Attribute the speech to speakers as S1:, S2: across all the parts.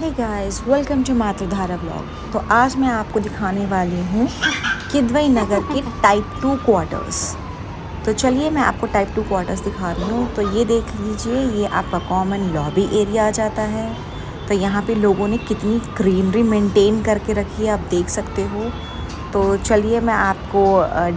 S1: Hey guys, welcome to Matridhara blog. तो आज मैं आपको दिखाने वाली हूँ किदवई नगर के टाइप 2 क्वार्टर्स। तो चलिए मैं आपको टाइप 2 क्वार्टर्स दिखा रही हूँ। तो ये देख लीजिए, ये आपका कॉमन लॉबी एरिया आ जाता है। तो यहाँ पे लोगों ने कितनी ग्रीनरी मेंटेन करके रखी है, आप देख सकते हो। तो चलिए मैं आपको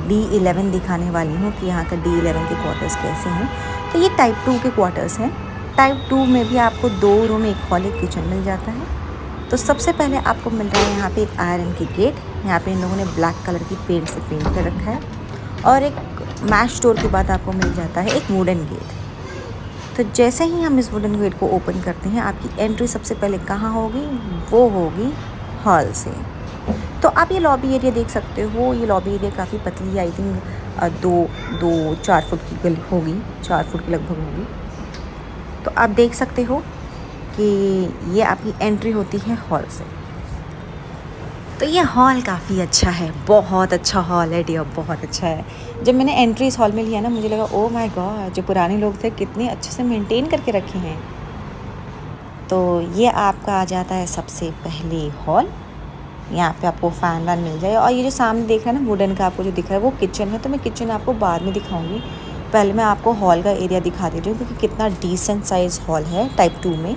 S1: D11 दिखाने वाली हूँ कि यहाँ का D11 के क्वार्टर्स कैसे हैं। तो ये टाइप 2 के क्वार्टर्स हैं। टाइप 2 में भी आपको 2 रूम, एक हॉल, एक किचन मिल जाता है। तो सबसे पहले आपको मिल रहा है यहाँ पे एक आयरन की गेट। यहाँ पे इन लोगों ने ब्लैक कलर की पेंट से पेंट कर रखा है। और एक मैश डोर के बाद आपको मिल जाता है एक वुडन गेट। तो जैसे ही हम इस वुडन गेट को ओपन करते हैं, आपकी एंट्री सबसे पहले कहाँ होगी? वो होगी हॉल से। तो आप ये लॉबी एरिया देख सकते हो। ये लॉबी एरिया काफ़ी पतली, आई थिंक 4 फुट की गली होगी, 4 फुट की लगभग होगी। तो आप देख सकते हो कि ये आपकी एंट्री होती है हॉल से। तो ये हॉल काफ़ी अच्छा है, बहुत अच्छा हॉल है डियर, बहुत अच्छा है। जब मैंने एंट्री इस हॉल में लिया ना, मुझे लगा ओ माय गॉड, जो पुराने लोग थे कितने अच्छे से मेंटेन करके रखे हैं। तो ये आपका आ जाता है सबसे पहले हॉल। यहाँ पे आपको फ़ैन वैन मिल जाए। और ये जो सामने देख रहे हैं ना वुडन का, आपको जो दिख रहा है वो किचन है। तो मैं किचन आपको बाद में दिखाऊंगी, पहले मैं आपको हॉल का एरिया दिखा दे रही हूँ, क्योंकि कितना डिसेंट साइज़ हॉल है टाइप 2 में।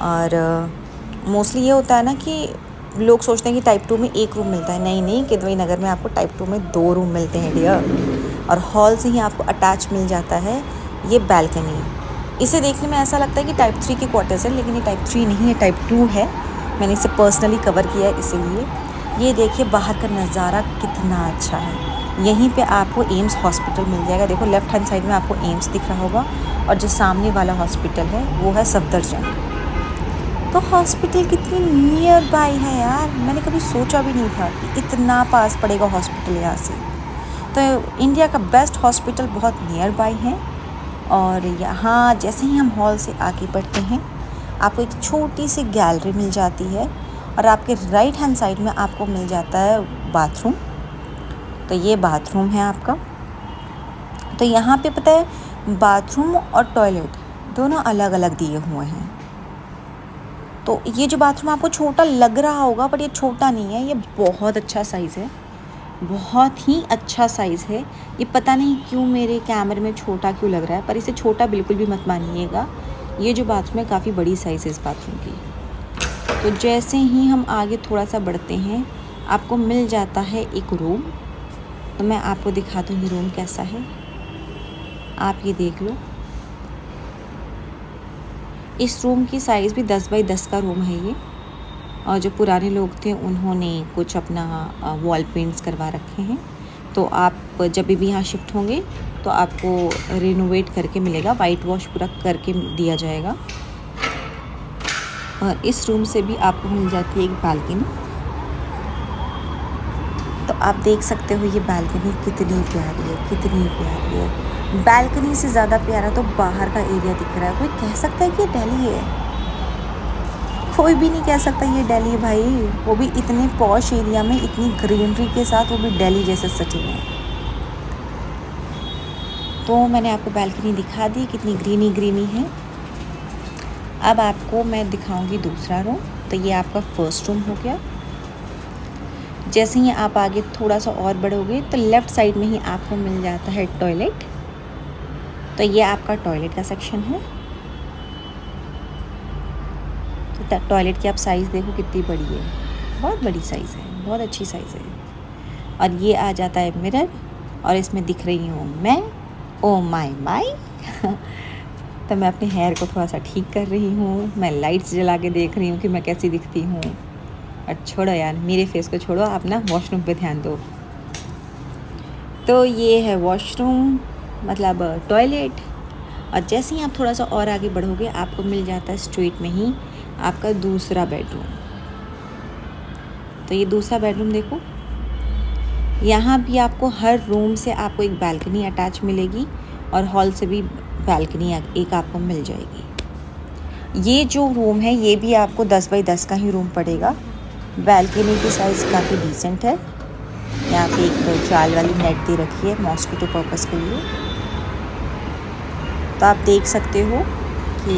S1: और मोस्टली ये होता है ना कि लोग सोचते हैं कि टाइप 2 में एक रूम मिलता है। नहीं, किदवई नगर में आपको टाइप 2 में 2 रूम मिलते हैं डियर। और हॉल से ही आपको अटैच मिल जाता है ये बैल्कनी। इसे देखने में ऐसा लगता है कि टाइप 3 के क्वार्टर्स है, लेकिन ये टाइप 3 नहीं है, टाइप 2 है। मैंने इसे पर्सनली कवर किया है इसीलिए। ये देखिए बाहर का नज़ारा कितना अच्छा है। यहीं पे आपको एम्स हॉस्पिटल मिल जाएगा। देखो लेफ़्ट हैंड साइड में आपको एम्स दिख रहा होगा, और जो सामने वाला हॉस्पिटल है वो है सफदरजंग। तो हॉस्पिटल कितनी नियर बाई है यार, मैंने कभी सोचा भी नहीं था कि इतना पास पड़ेगा हॉस्पिटल यहाँ से। तो इंडिया का बेस्ट हॉस्पिटल बहुत नियर बाई है। और यहाँ जैसे ही हम हॉल से आगे बढ़ते हैं, आपको एक छोटी सी गैलरी मिल जाती है, और आपके राइट हैंड साइड में आपको मिल जाता है बाथरूम। तो ये बाथरूम है आपका। तो यहाँ पे पता है बाथरूम और टॉयलेट दोनों अलग अलग दिए हुए हैं। तो ये जो बाथरूम आपको छोटा लग रहा होगा, पर ये छोटा नहीं है, ये बहुत अच्छा साइज़ है, बहुत ही अच्छा साइज़ है। ये पता नहीं क्यों मेरे कैमरे में छोटा क्यों लग रहा है, पर इसे छोटा बिल्कुल भी मत मानिएगा। ये जो बाथरूम है काफ़ी बड़ी साइज़ है इस बाथरूम की। तो जैसे ही हम आगे थोड़ा सा बढ़ते हैं, आपको मिल जाता है एक रूम। तो मैं आपको दिखाती हूँ ये रूम कैसा है, आप ये देख लो। इस रूम की साइज़ भी 10 बाई 10 का रूम है ये। और जो पुराने लोग थे उन्होंने कुछ अपना वॉल पेंट्स करवा रखे हैं। तो आप जब भी यहाँ शिफ्ट होंगे तो आपको रिनोवेट करके मिलेगा, वाइट वॉश पूरा करके दिया जाएगा। और इस रूम से भी आपको मिल जाती है एक बालकनी। तो आप देख सकते हो ये बालकनी कितनी प्यारी है, कितनी प्यारी है। बालकनी से ज़्यादा प्यारा तो बाहर का एरिया दिख रहा है। कोई कह सकता है कि ये दिल्ली है? कोई भी नहीं कह सकता ये दिल्ली है भाई, वो भी इतने पॉश एरिया में, इतनी ग्रीनरी के साथ, वो भी दिल्ली जैसे सिटी में। तो मैंने आपको बालकनी दिखा दी, कितनी ग्रीनी है। अब आपको मैं दिखाऊंगी दूसरा रूम। तो ये आपका फर्स्ट रूम हो गया। जैसे ही आप आगे थोड़ा सा और बढ़ोगे तो लेफ़्ट साइड में ही आपको मिल जाता है टॉयलेट। तो ये आपका टॉयलेट का सेक्शन है। तो टॉयलेट की आप साइज़ देखो कितनी बड़ी है, बहुत बड़ी साइज़ है, बहुत अच्छी साइज़ है। और ये आ जाता है मिरर, और इसमें दिख रही हूँ मैं। ओ माय तो मैं अपने हेयर को थोड़ा सा ठीक कर रही हूँ। मैं लाइट्स जला के देख रही हूँ कि मैं कैसी दिखती हूँ। और छोड़ो यार, मेरे फेस को छोड़ो, आप ना वॉशरूम पे ध्यान दो। तो ये है वॉशरूम, मतलब टॉयलेट। और जैसे ही आप थोड़ा सा और आगे बढ़ोगे, आपको मिल जाता है स्ट्रीट में ही आपका दूसरा बेडरूम। तो ये दूसरा बेडरूम देखो, यहाँ भी आपको हर रूम से आपको एक बालकनी अटैच मिलेगी, और हॉल से भी बालकनी एक आपको मिल जाएगी। ये जो रूम है ये भी आपको 10 बाई 10 का ही रूम पड़ेगा। बालकनी की साइज़ काफ़ी डिसेंट है। यहाँ पे एक जाल वाली नेट दे रखी है मॉस्किटो पर्पस के लिए। तो आप देख सकते हो कि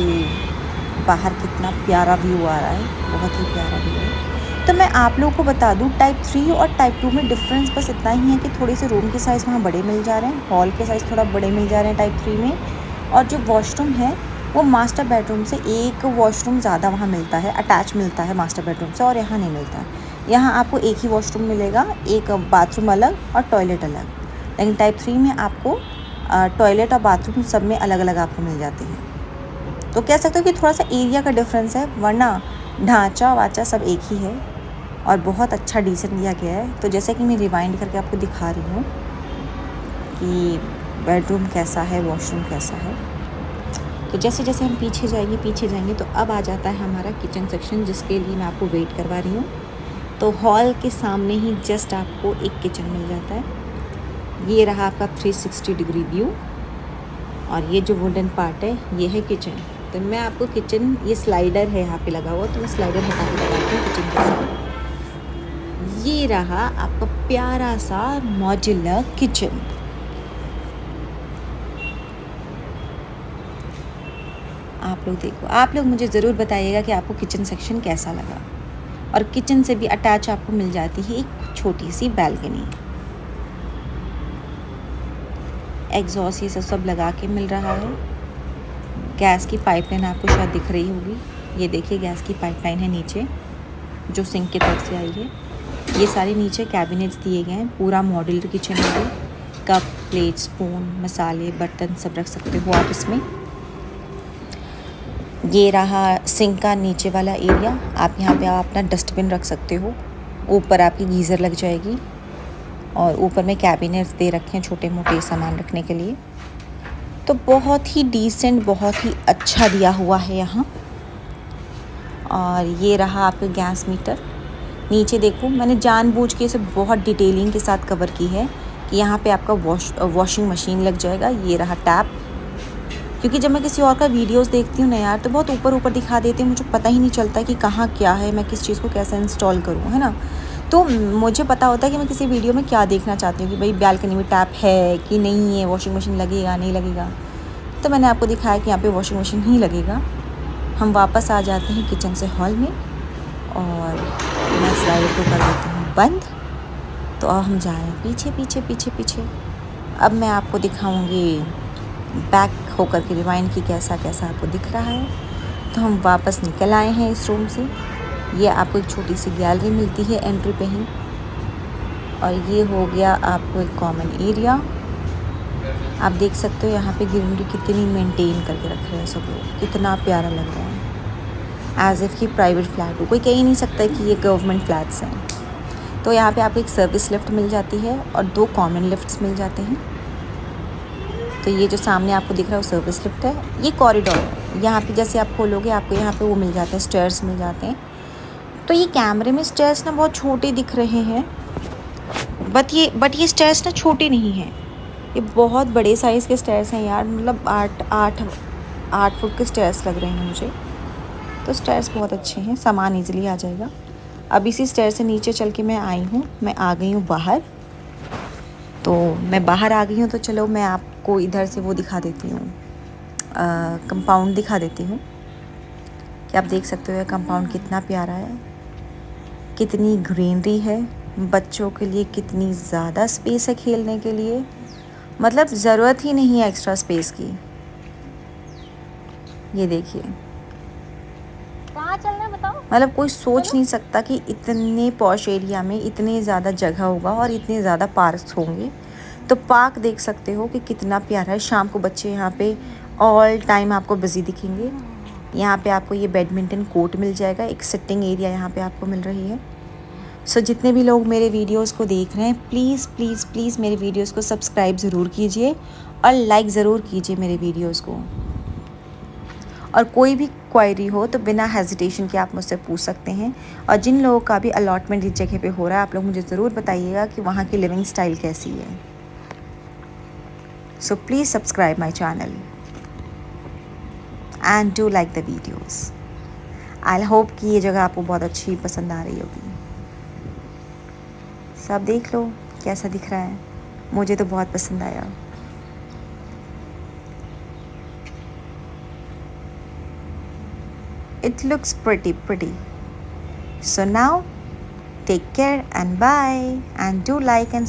S1: बाहर कितना प्यारा व्यू आ रहा है, बहुत ही प्यारा व्यू है। तो मैं आप लोगों को बता दूं, टाइप 3 और टाइप 2 में डिफरेंस बस इतना ही है कि थोड़े से रूम के साइज़ वहाँ बड़े मिल जा रहे हैं, हॉल के साइज़ थोड़ा बड़े मिल जा रहे हैं टाइप 3 में। और जो वॉशरूम है वो मास्टर बेडरूम से एक वॉशरूम ज़्यादा वहाँ मिलता है, अटैच मिलता है मास्टर बेडरूम से, और यहाँ नहीं मिलता है। यहाँ आपको एक ही वॉशरूम मिलेगा, एक बाथरूम अलग और टॉयलेट अलग। लेकिन टाइप 3 में आपको टॉयलेट और बाथरूम सब में अलग अलग आपको मिल जाते हैं। तो कह सकते हो कि थोड़ा सा एरिया का डिफरेंस है, वरना ढांचा वाचा सब एक ही है और बहुत अच्छा डिसेंट दिया गया है। तो जैसे कि मैं रिवाइंड करके आपको दिखा रही हूँ कि बेडरूम कैसा है, वॉशरूम कैसा है। तो जैसे जैसे हम पीछे जाएंगे तो अब आ जाता है हमारा किचन सेक्शन, जिसके लिए मैं आपको वेट करवा रही हूँ। तो हॉल के सामने ही जस्ट आपको एक किचन मिल जाता है। ये रहा आपका 360 डिग्री व्यू, और ये जो वुडन पार्ट है ये है किचन। तो मैं आपको किचन, ये स्लाइडर है यहाँ पे लगा हुआ, तो मैं स्लाइडर हटा के बताती हूँ किचन कैसा। ये रहा आपका प्यारा सा मॉड्यूलर किचन। आप लोग देखो, आप लोग मुझे ज़रूर बताइएगा कि आपको किचन सेक्शन कैसा लगा। और किचन से भी अटैच आपको मिल जाती है एक छोटी सी बैल्कनी। एग्जॉस्ट ये सब लगा के मिल रहा है। गैस की पाइपलाइन आपको शायद दिख रही होगी, ये देखिए गैस की पाइपलाइन है नीचे, जो सिंक की तरफ से आई है। ये सारे नीचे कैबिनेट्स दिए गए हैं, पूरा मॉड्यूलर किचन है। कप, प्लेट, स्पून, मसाले, बर्तन सब रख सकते हो आप इसमें। ये रहा सिंक का नीचे वाला एरिया, आप यहाँ पे अपना डस्टबिन रख सकते हो। ऊपर आपकी गीज़र लग जाएगी, और ऊपर में कैबिनेट्स दे रखे हैं छोटे मोटे सामान रखने के लिए। तो बहुत ही डिसेंट, बहुत ही अच्छा दिया हुआ है यहाँ। और ये रहा आपका गैस मीटर। नीचे देखो, मैंने जानबूझ के इसे बहुत डिटेलिंग के साथ कवर की है कि यहाँ पे आपका वॉशिंग मशीन लग जाएगा। ये रहा टैप, क्योंकि जब मैं किसी और का वीडियोस देखती हूँ ना यार, तो बहुत ऊपर ऊपर दिखा देते हैं, मुझे पता ही नहीं चलता कि कहाँ क्या है, मैं किस चीज़ को कैसे इंस्टॉल करूँ, है ना। तो मुझे पता होता है कि मैं किसी वीडियो में क्या देखना चाहती हूँ, कि भाई बालकनी में टैप है कि नहीं है, वॉशिंग मशीन लगेगा नहीं लगेगा। तो मैंने आपको दिखाया कि यहाँ पे वॉशिंग मशीन ही लगेगा। हम वापस आ जाते हैं किचन से हॉल में, और मैं स्लाइड को कर देती हूँ बंद। तो अब हम जा रहे हैं पीछे पीछे पीछे पीछे। अब मैं आपको दिखाऊँगी बैक होकर के रिवाइंड की कैसा कैसा आपको दिख रहा है। तो हम वापस निकल आए हैं इस रूम से। ये आपको एक छोटी सी गैलरी मिलती है एंट्री पे ही, और ये हो गया आपको एक कॉमन एरिया। आप देख सकते हो यहाँ पे ग्रीनरी कितनी मेंटेन करके रख रहे हैं सब लोग, कितना प्यारा लग रहा है, एज इफ़ कि प्राइवेट फ्लैट हो। कोई कह ही नहीं सकता कि ये गवर्नमेंट फ्लैट्स हैं। तो यहाँ पे आपको एक सर्विस लिफ्ट मिल जाती है और 2 कॉमन लिफ्ट्स मिल जाते हैं। तो ये जो सामने आपको दिख रहा है वो सर्विस लिफ्ट है। ये कॉरिडोर है, यहाँ पे जैसे आप खोलोगे आपको यहाँ पे वो मिल जाते हैं, स्टेयर्स मिल जाते हैं। तो ये कैमरे में स्टेयर्स ना बहुत छोटे दिख रहे हैं, बट ये स्टेयर्स ना छोटे नहीं हैं, ये बहुत बड़े साइज़ के स्टेयर्स हैं यार। मतलब 8 फुट के स्टेयर्स लग रहे हैं मुझे। तो स्टेयर्स बहुत अच्छे हैं, सामान ईजिली आ जाएगा। अब इसी स्टेयर से नीचे चल के मैं आई हूँ, मैं आ गई हूँ बाहर। तो मैं बाहर आ गई हूँ, तो चलो मैं आपको इधर से वो दिखा देती हूँ, कंपाउंड दिखा देती हूँ कि आप देख सकते हो कंपाउंड कितना प्यारा है, कितनी ग्रीनरी है, बच्चों के लिए कितनी ज़्यादा स्पेस है खेलने के लिए। मतलब ज़रूरत ही नहीं है एक्स्ट्रा स्पेस की। ये देखिए,
S2: कहाँ चलना बताओ।
S1: मतलब कोई सोच नहीं सकता कि इतने पॉश एरिया में इतने ज़्यादा जगह होगा और इतने ज़्यादा पार्क्स होंगे। तो पार्क देख सकते हो कि कितना प्यारा है। शाम को बच्चे यहाँ पे ऑल टाइम आपको बिज़ी दिखेंगे। यहाँ पे आपको ये बैडमिंटन कोर्ट मिल जाएगा, एक सिटिंग एरिया यहाँ पे आपको मिल रही है। सो जितने भी लोग मेरे वीडियोस को देख रहे हैं, प्लीज़ प्लीज़ प्लीज़ मेरे वीडियोस को सब्सक्राइब ज़रूर कीजिए और लाइक ज़रूर कीजिए मेरे वीडियोस को। और कोई भी क्वायरी हो तो बिना हेजिटेशन के आप मुझसे पूछ सकते हैं। और जिन लोगों का भी अलॉटमेंट इस जगह पे हो रहा है, आप लोग मुझे ज़रूर बताइएगा कि वहाँ की लिविंग स्टाइल कैसी है। So please subscribe my channel and do like the videos. I hope कि ये जगह आपको बहुत अच्छी पसंद आ रही होगी। सब देख लो कैसा दिख रहा है, मुझे तो बहुत पसंद आया। it looks pretty. So now take care and bye, and do like and